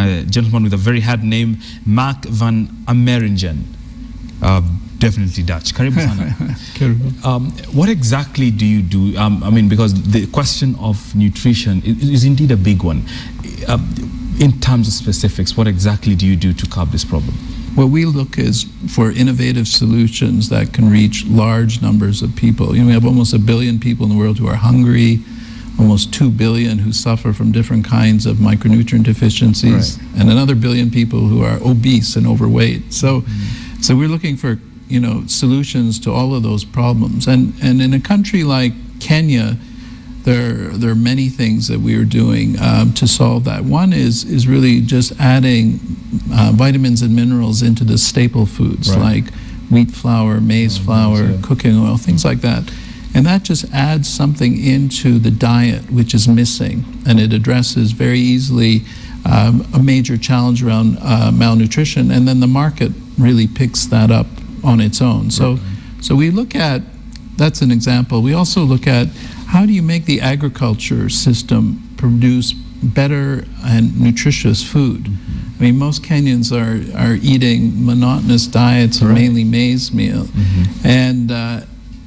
by a gentleman with a very hard name, Mark van Ameringen. Definitely Dutch. Karibu sana. What exactly do you do? I mean, because the question of nutrition is indeed a big one. In terms of specifics, what exactly do you do to curb this problem? What we look is for innovative solutions that can reach large numbers of people. You know, we have almost 1 billion people in the world who are hungry, almost 2 billion who suffer from different kinds of micronutrient deficiencies, right, and another 1 billion people who are obese and overweight. So, so we're looking for, you know, solutions to all of those problems. And in a country like Kenya, there are many things that we are doing to solve that. One is really just adding vitamins and minerals into the staple foods, right, like wheat flour, maize flour, cooking oil, things like that. And that just adds something into the diet which is missing, and it addresses very easily a major challenge around malnutrition, and then the market really picks that up on its own. So, so we look at, that's an example. We also look at how do you make the agriculture system produce better and nutritious food. I mean, most Kenyans are eating monotonous diets of mainly maize meal, and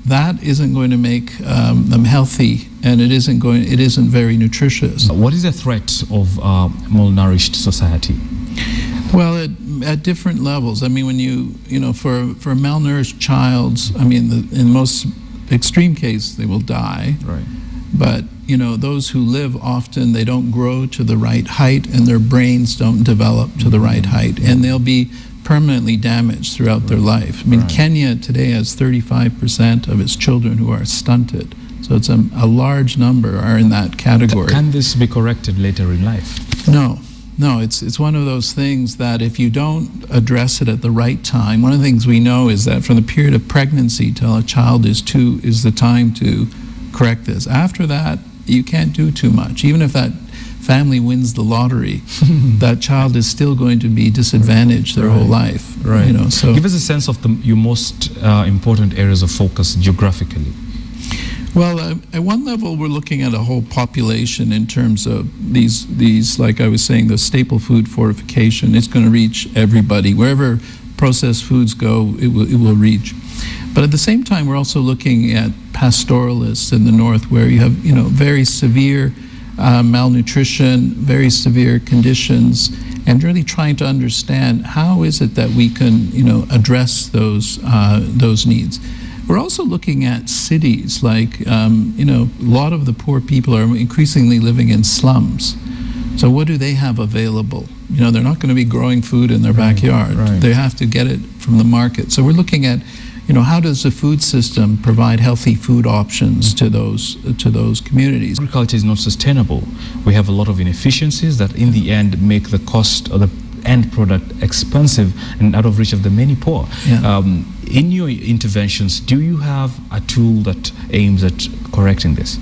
that isn't going to make them healthy, and it isn't very nutritious. What is the threat of malnourished society? Well, at different levels. I mean, when you know, for a malnourished child, I mean, in most extreme case, they will die. Right. But you know, those who live often, they don't grow to the right height, and their brains don't develop to the right height, and they'll be permanently damaged throughout their life. I mean, Kenya today has 35% of its children who are stunted. So it's a large number are in that category. Can this be corrected later in life? No. No, it's one of those things that if you don't address it at the right time, one of the things we know is that from the period of pregnancy till a child is 2 is the time to correct this. After that, you can't do too much. Even if that family wins the lottery, that child is still going to be disadvantaged their whole life. Right. You know, so give us a sense of your most important areas of focus geographically. Well, at one level, we're looking at a whole population in terms of these, like I was saying, the staple food fortification. It's going to reach everybody. Wherever processed foods go, it will reach. But at the same time, we're also looking at pastoralists in the north, where you have, you know, very severe malnutrition, very severe conditions, and really trying to understand how is it that we can, you know, address those needs. We're also looking at cities, like, you know, a lot of the poor people are increasingly living in slums. So what do they have available? You know, they're not going to be growing food in their backyard. They have to get it from the market. So we're looking at, you know, how does the food system provide healthy food options to those communities? Agriculture is not sustainable. We have a lot of inefficiencies that in the end make the cost of the end product expensive and out of reach of the many poor. In your interventions, do you have a tool that aims at correcting this?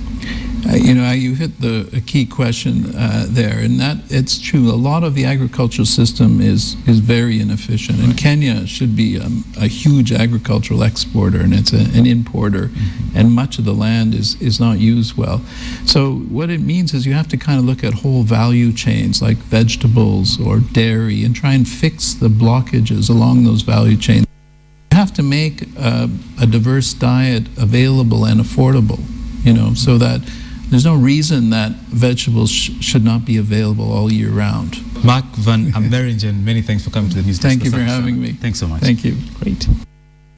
You know, you hit a key question there, and that it's true. A lot of the agricultural system is very inefficient, and Kenya should be a huge agricultural exporter, and it's an importer, and much of the land is not used well. So what it means is you have to kind of look at whole value chains like vegetables or dairy and try and fix the blockages along those value chains. You have to make a diverse diet available and affordable, you know, so that there's no reason that vegetables should not be available all year round. Mark van Ameringen, many thanks for coming to the News Desk. Thank you for having me. Thanks so much. Thank you. Great.